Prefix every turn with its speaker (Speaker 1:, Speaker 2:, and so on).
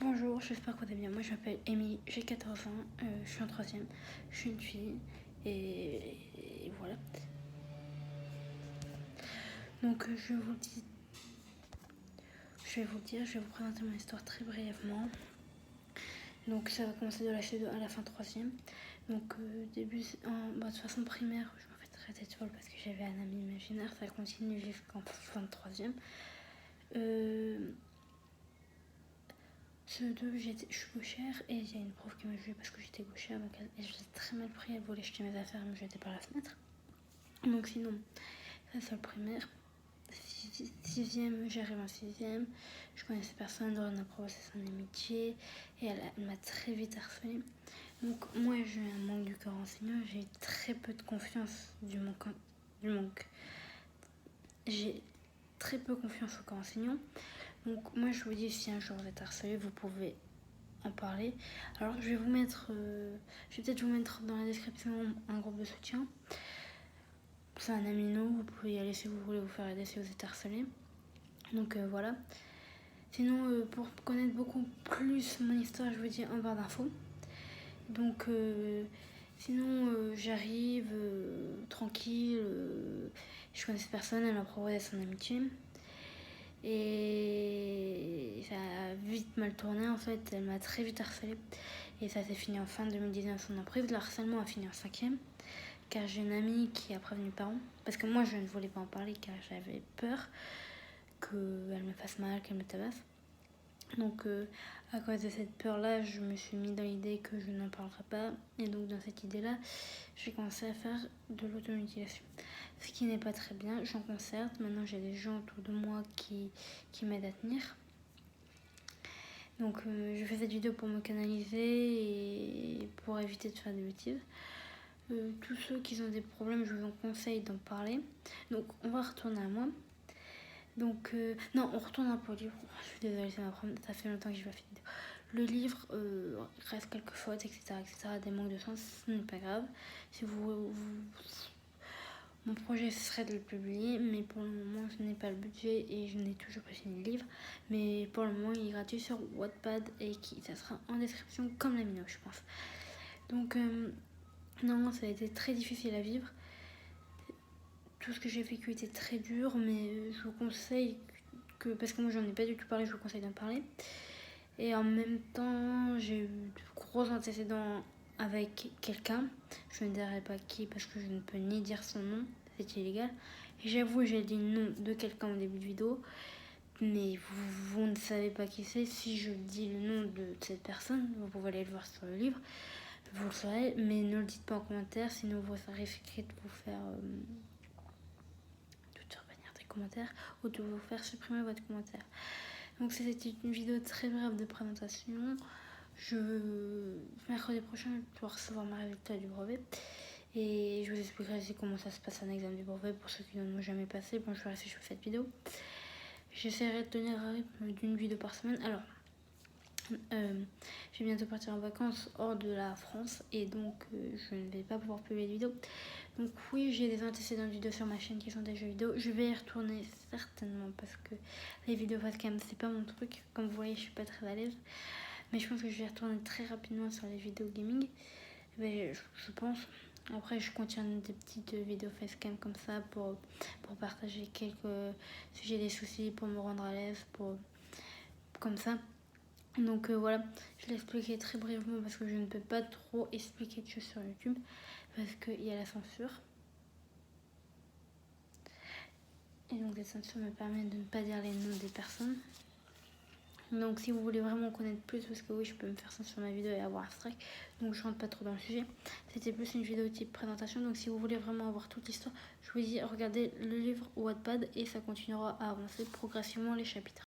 Speaker 1: Bonjour, j'espère que vous allez bien. Moi je m'appelle Amy, j'ai 14 ans, je suis en 3e, je suis une fille et voilà. Donc je vais vous dire, je vais vous présenter mon histoire très brièvement. Donc ça va commencer de la CE2 à la fin 3e. Donc de toute façon primaire, je me fais très tête folle parce que j'avais un ami imaginaire, ça continue jusqu'en fin de 3e. CE2, je suis gauchère et il y a une prof qui m'a jugée parce que j'étais gauchère, donc je l'ai très mal pris, elle voulait jeter mes affaires et me jeter par la fenêtre. Donc sinon, ça c'est le primaire. 6e, j'arrive en 6e, je connaissais personne, Dorine a proposé son amitié et elle m'a très vite harcelée. Donc moi j'ai eu un manque du corps enseignant, j'ai eu très peu de confiance du manque. J'ai très peu confiance au corps enseignant. Donc moi je vous dis, si un jour vous êtes harcelé, vous pouvez en parler. Alors je vais peut-être vous mettre dans la description un groupe de soutien. C'est un amino, vous pouvez y aller si vous voulez vous faire aider si vous êtes harcelé. Donc voilà. Sinon, pour connaître beaucoup plus mon histoire, je vous dis en barre d'infos. Donc sinon, j'arrive tranquille, je connais cette personne, elle m'a proposé son amitié. Et ça a vite mal tourné en fait, elle m'a très vite harcelée. Et ça s'est fini en fin 2019, son emprise. Le harcèlement a fini en 5e. Car j'ai une amie qui a prévenu mes parents. Parce que moi je ne voulais pas en parler car j'avais peur qu'elle me fasse mal, qu'elle me tabasse. Donc à cause de cette peur-là, je me suis mis dans l'idée que je n'en parlerai pas. Et donc dans cette idée-là, j'ai commencé à faire de l'automutilation. Ce qui n'est pas très bien, j'en concerte. Maintenant j'ai des gens autour de moi qui m'aident à tenir. Donc je fais cette vidéo pour me canaliser et pour éviter de faire des bêtises. Tous ceux qui ont des problèmes, je vous en conseille d'en parler. Donc on va retourner à moi. Donc non, on retourne un peu au livre. Je suis désolée, ça fait longtemps que j'ai pas fait de vidéo. Le livre reste quelques fautes, etc., des manques de sens, ce n'est pas grave. Si mon projet serait de le publier, mais pour le moment je n'ai pas le budget et je n'ai toujours pas fini le livre. Mais pour le moment il est gratuit sur Wattpad et ça sera en description comme la mino, je pense. Donc non, ça a été très difficile à vivre. Tout ce que j'ai vécu était très dur, mais je vous conseille parce que moi j'en ai pas du tout parlé, je vous conseille d'en parler. Et en même temps, j'ai eu de gros antécédents avec quelqu'un. Je ne dirai pas qui parce que je ne peux ni dire son nom, c'est illégal. Et j'avoue, j'ai dit le nom de quelqu'un au début de vidéo, mais vous ne savez pas qui c'est. Si je dis le nom de cette personne, vous pouvez aller le voir sur le livre, vous le saurez, mais ne le dites pas en commentaire, sinon vous risquez de vous faire des commentaires ou de vous faire supprimer votre commentaire. Donc c'était une vidéo très brève de présentation. Mercredi prochain, je dois recevoir mes résultats du brevet. Et je vous expliquerai aussi comment ça se passe un examen du brevet pour ceux qui n'en ont jamais passé. Bon, je verrai si je fais cette vidéo. J'essaierai de tenir un rythme d'une vidéo par semaine. Alors, je vais bientôt partir en vacances hors de la France et donc je ne vais pas pouvoir publier de vidéo. Donc oui, j'ai des antécédents de vidéos sur ma chaîne qui sont des jeux vidéo. Je vais y retourner certainement parce que les vidéos facecam c'est pas mon truc. Comme vous voyez, je suis pas très à l'aise. Mais je pense que je vais y retourner très rapidement sur les vidéos gaming. Mais je pense. Après, je continue des petites vidéos facecam comme ça pour partager quelques sujets, des soucis, pour me rendre à l'aise, comme ça. Donc voilà, je l'ai expliqué très brièvement parce que je ne peux pas trop expliquer de choses sur YouTube parce qu'il y a la censure. Et donc la censure me permet de ne pas dire les noms des personnes. Donc si vous voulez vraiment connaître plus, parce que oui, je peux me faire ça sur ma vidéo et avoir un strike, donc je rentre pas trop dans le sujet. C'était plus une vidéo type présentation, donc si vous voulez vraiment avoir toute l'histoire, je vous dis regardez le livre Wattpad et ça continuera à avancer progressivement les chapitres.